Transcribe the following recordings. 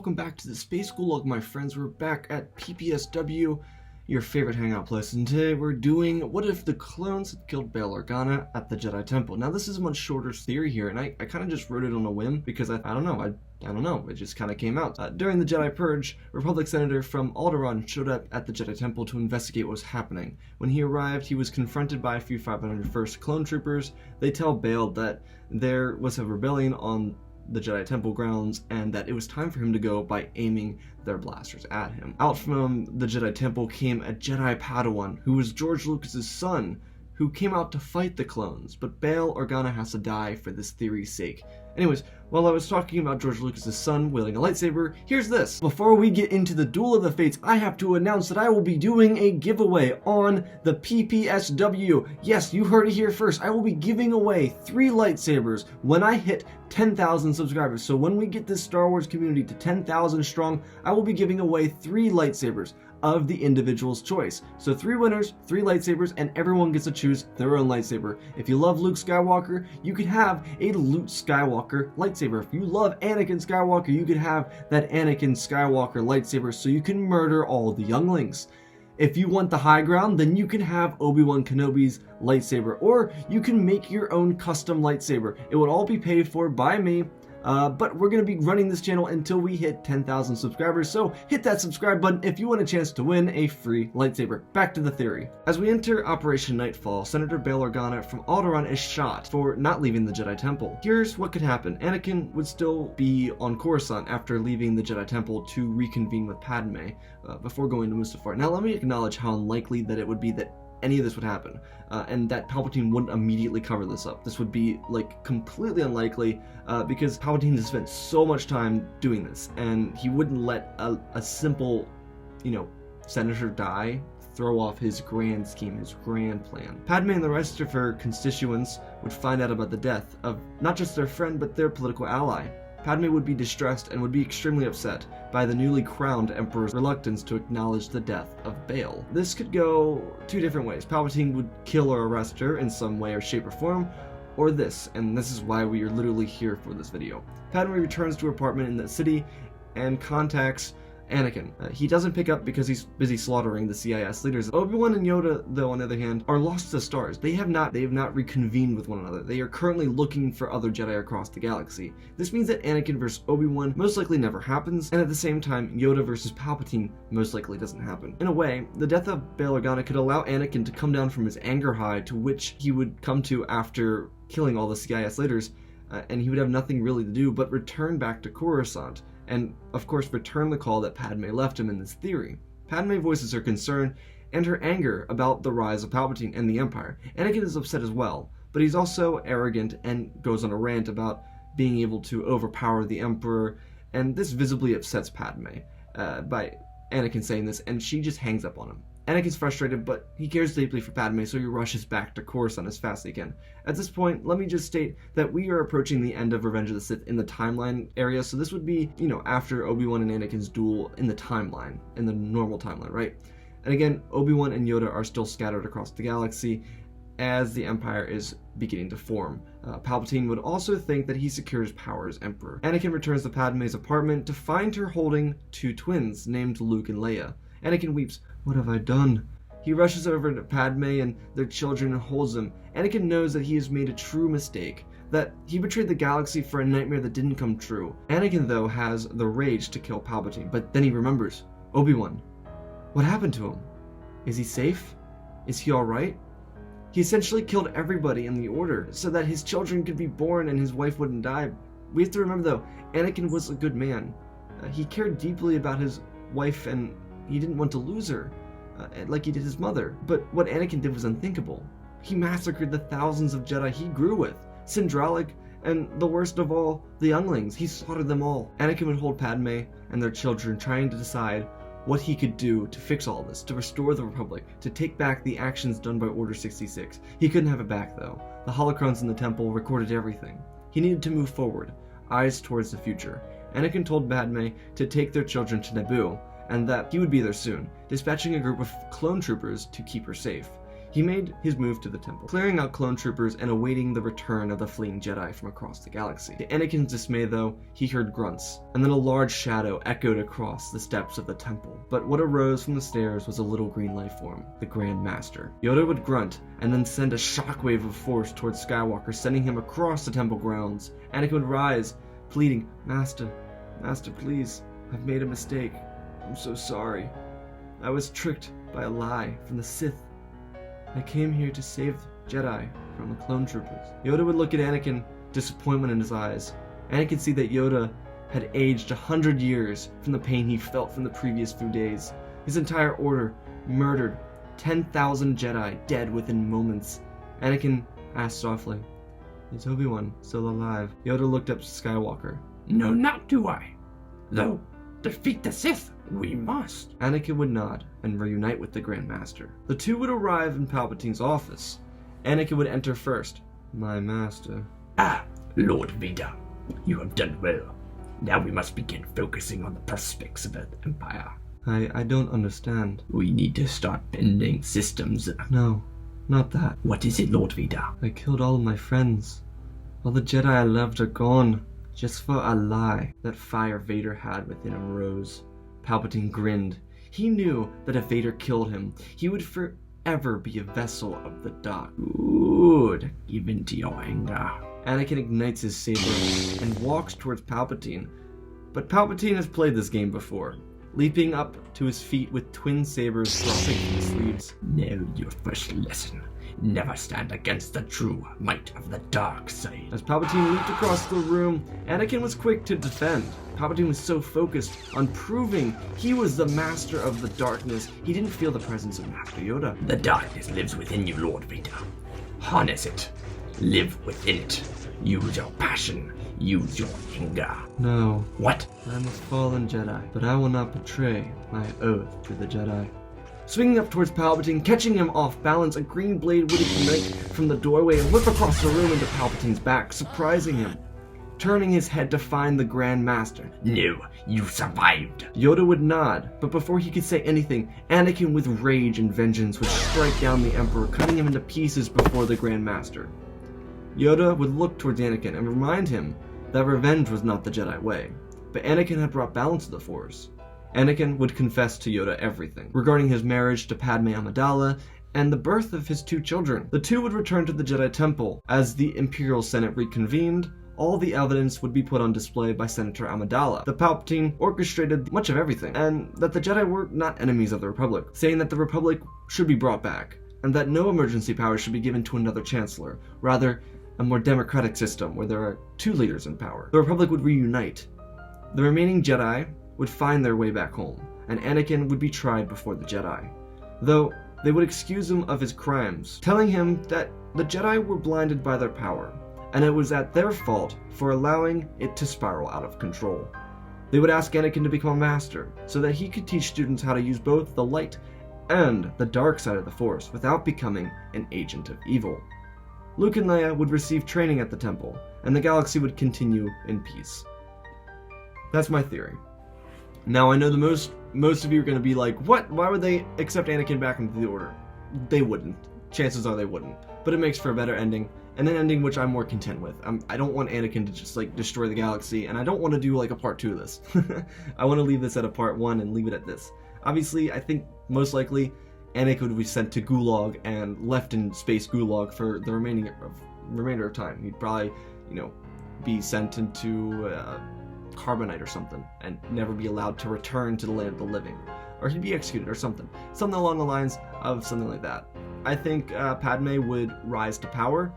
welcome back to the Space School Log, my friends. We're back at PPSW, your favorite hangout place, and today we're doing what if the clones had killed Bail Organa at the Jedi Temple. Now this is a much shorter theory here, and I kind of just wrote it on a whim because I don't know, it just kind of came out. During the Jedi Purge, Republic Senator from Alderaan showed up at the Jedi Temple to investigate what was happening. When he arrived, he was confronted by a few 501st clone troopers. They tell Bail that there was a rebellion on the Jedi Temple grounds and that it was time for him to go by aiming their blasters at him. Out from the Jedi Temple came a Jedi Padawan who was George Lucas's son, who came out to fight the clones, but Bail Organa has to die for this theory's sake. Anyways, while I was talking about George Lucas's son wielding a lightsaber, here's this. Before we get into the Duel of the Fates, I have to announce that I will be doing a giveaway on the PPSW. Yes, you heard it here first. I will be giving away 3 lightsabers when I hit 10,000 subscribers. So when we get this Star Wars community to 10,000 strong, I will be giving away 3 lightsabers of the individual's choice. So 3 winners, 3 lightsabers, and everyone gets to choose their own lightsaber. If you love Luke Skywalker, you could have a Luke Skywalker lightsaber. If you love Anakin Skywalker, you could have that Anakin Skywalker lightsaber so you can murder all the younglings. If you want the high ground, then you can have Obi-Wan Kenobi's lightsaber, or you can make your own custom lightsaber. It would all be paid for by me. But we're going to be running this channel until we hit 10,000 subscribers, so hit that subscribe button if you want a chance to win a free lightsaber. Back to the theory. As we enter Operation Nightfall, Senator Bail Organa from Alderaan is shot for not leaving the Jedi Temple. Here's what could happen. Anakin would still be on Coruscant after leaving the Jedi Temple to reconvene with Padme before going to Mustafar. Now let me acknowledge how unlikely that it would be that any of this would happen, and that Palpatine wouldn't immediately cover this up. This would be like completely unlikely because Palpatine has spent so much time doing this, and he wouldn't let a simple, senator die throw off his grand scheme, his grand plan. Padme and the rest of her constituents would find out about the death of not just their friend but their political ally. Padme would be distressed and would be extremely upset by the newly crowned Emperor's reluctance to acknowledge the death of Bail. This could go 2 different ways. Palpatine would kill or arrest her in some way or shape or form, or this, and this is why we are literally here for this video. Padme returns to her apartment in the city and contacts Anakin. He doesn't pick up because he's busy slaughtering the CIS leaders. Obi-Wan and Yoda, though, on the other hand, are lost to the stars. They have not reconvened with one another. They are currently looking for other Jedi across the galaxy. This means that Anakin versus Obi-Wan most likely never happens, and at the same time, Yoda versus Palpatine most likely doesn't happen. In a way, the death of Bail Organa could allow Anakin to come down from his anger high to which he would come to after killing all the CIS leaders, and he would have nothing really to do but return back to Coruscant, and of course return the call that Padme left him in this theory. Padme voices her concern and her anger about the rise of Palpatine and the Empire. Anakin is upset as well, but he's also arrogant and goes on a rant about being able to overpower the Emperor, and this visibly upsets Padme by Anakin saying this, and she just hangs up on him. Anakin's frustrated, but he cares deeply for Padme, so he rushes back to Coruscant as fast as he can. At this point, let me just state that we are approaching the end of Revenge of the Sith in the timeline area, so this would be, after Obi-Wan and Anakin's duel in the timeline, in the normal timeline, right? And again, Obi-Wan and Yoda are still scattered across the galaxy as the Empire is beginning to form. Palpatine would also think that he secures power as Emperor. Anakin returns to Padme's apartment to find her holding 2 twins named Luke and Leia. Anakin weeps. What have I done? He rushes over to Padme and their children and holds them. Anakin knows that he has made a true mistake, that he betrayed the galaxy for a nightmare that didn't come true. Anakin, though, has the rage to kill Palpatine, but then he remembers. Obi-Wan. What happened to him? Is he safe? Is he alright? He essentially killed everybody in the Order so that his children could be born and his wife wouldn't die. We have to remember, though, Anakin was a good man. He cared deeply about his wife and he didn't want to lose her, like he did his mother. But what Anakin did was unthinkable. He massacred the thousands of Jedi he grew with, Sindralic, and the worst of all, the younglings. He slaughtered them all. Anakin would hold Padme and their children, trying to decide what he could do to fix all this, to restore the Republic, to take back the actions done by Order 66. He couldn't have it back, though. The holocrons in the temple recorded everything. He needed to move forward, eyes towards the future. Anakin told Padme to take their children to Naboo, and that he would be there soon, dispatching a group of clone troopers to keep her safe. he made his move to the temple, clearing out clone troopers and awaiting the return of the fleeing Jedi from across the galaxy. To Anakin's dismay, though, he heard grunts, and then a large shadow echoed across the steps of the temple. But what arose from the stairs was a little green life form, the Grand Master. Yoda would grunt, and then send a shockwave of force towards Skywalker, sending him across the temple grounds. Anakin would rise, pleading, Master, please, I've made a mistake. I'm so sorry. I was tricked by a lie from the Sith. I came here to save Jedi from the clone troopers. Yoda would look at Anakin, disappointment in his eyes. Anakin could see that Yoda had aged 100 years from the pain he felt from the previous few days. His entire order murdered 10,000 Jedi, dead within moments. Anakin asked softly, Is Obi-Wan still alive? Yoda looked up to Skywalker. No, not do I. Though, defeat the Sith, we must. Anakin would nod and reunite with the Grand Master. The two would arrive in Palpatine's office. Anakin would enter first. My master. Ah, Lord Vader, you have done well. Now we must begin focusing on the prospects of the Empire. I don't understand. We need to start bending systems. No, not that. What is it, Lord Vader? I killed all of my friends. All the Jedi I loved are gone. Just for a lie. That fire Vader had within him rose. Palpatine grinned. He knew that if Vader killed him, he would forever be a vessel of the dark. Good. Give in to your anger. Anakin ignites his saber and walks towards Palpatine. But Palpatine has played this game before, leaping up to his feet with twin sabers dropping from his sleeves. Know your first lesson. Never stand against the true might of the dark side. As Palpatine leaped across the room, Anakin was quick to defend. Palpatine was so focused on proving he was the master of the darkness, he didn't feel the presence of Master Yoda. The darkness lives within you, Lord Vader. Harness it. Live within it. Use your passion. Use your anger. No. What? I'm a fallen Jedi, but I will not betray my oath to the Jedi. Swinging up towards Palpatine, catching him off balance, a green blade would ignite from the doorway and whip across the room into Palpatine's back, surprising him, turning his head to find the Grand Master. No, you survived. Yoda would nod, but before he could say anything, Anakin with rage and vengeance would strike down the Emperor, cutting him into pieces before the Grand Master. Yoda would look towards Anakin and remind him that revenge was not the Jedi way, but Anakin had brought balance to the Force. Anakin would confess to Yoda everything, regarding his marriage to Padme Amidala and the birth of his two children. The two would return to the Jedi Temple. As the Imperial Senate reconvened, all the evidence would be put on display by Senator Amidala. The Palpatine orchestrated much of everything, and that the Jedi were not enemies of the Republic, saying that the Republic should be brought back, and that no emergency powers should be given to another Chancellor, rather a more democratic system where there are two leaders in power. The Republic would reunite. The remaining Jedi would find their way back home, and Anakin would be tried before the Jedi, though they would excuse him of his crimes, telling him that the Jedi were blinded by their power, and it was at their fault for allowing it to spiral out of control. They would ask Anakin to become a master, so that he could teach students how to use both the light and the dark side of the Force without becoming an agent of evil. Luke and Leia would receive training at the temple, and the galaxy would continue in peace. That's my theory. Now, I know most of you are going to be like, what? Why would they accept Anakin back into the Order? They wouldn't. Chances are they wouldn't. But it makes for a better ending, and an ending which I'm more content with. I don't want Anakin to just, destroy the galaxy, and I don't want to do, a part 2 of this. I want to leave this at a part 1 and leave it at this. Obviously, I think most likely Anakin would be sent to Gulag and left in space Gulag for the remainder of time. He'd probably, be sent into Carbonite or something and never be allowed to return to the land of the living, or he'd be executed or something along the lines of something like that. I think Padme would rise to power.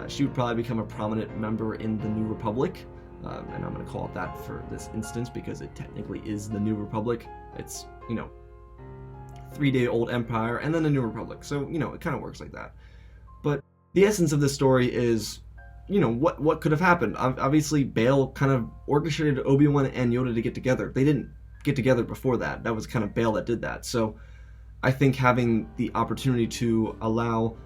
She would probably become a prominent member in the New Republic, and I'm going to call it that for this instance because it technically is the New Republic. It's 3-day-old empire and then the New Republic, so it kind of works like that. But the essence of this story is what could have happened. Obviously, Bail kind of orchestrated Obi-Wan and Yoda to get together. They didn't get together before that. That was kind of Bail that did that. So I think having the opportunity to allow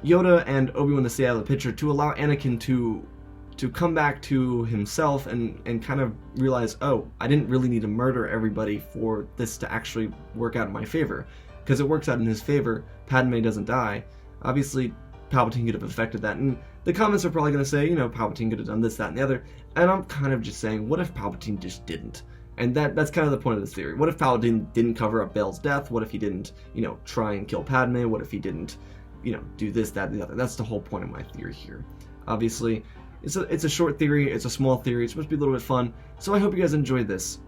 Yoda and Obi-Wan to stay out of the picture, to allow Anakin to come back to himself and kind of realize, oh, I didn't really need to murder everybody for this to actually work out in my favor. because it works out in his favor. Padme doesn't die. Obviously, Palpatine could have affected that, and the comments are probably going to say, you know, Palpatine could have done this, that, and the other, and I'm kind of just saying, what if Palpatine just didn't? And that's kind of the point of this theory. What if Palpatine didn't cover up Bail's death? What if he didn't, you know, try and kill Padme? What if he didn't, you know, do this, that, and the other? That's the whole point of my theory here. Obviously, it's a short theory, it's a small theory, it's supposed to be a little bit fun, so I hope you guys enjoyed this.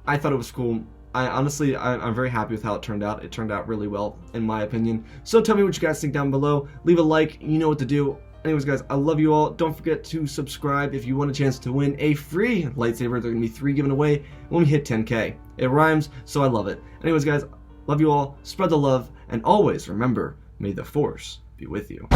I thought it was cool. I'm very happy with how it turned out. It turned out really well, in my opinion. So tell me what you guys think down below. Leave a like, you know what to do. Anyways, guys, I love you all. Don't forget to subscribe if you want a chance to win a free lightsaber. There are going to be 3 given away when we hit 10K. It rhymes, so I love it. Anyways, guys, love you all. Spread the love, and always remember, may the Force be with you.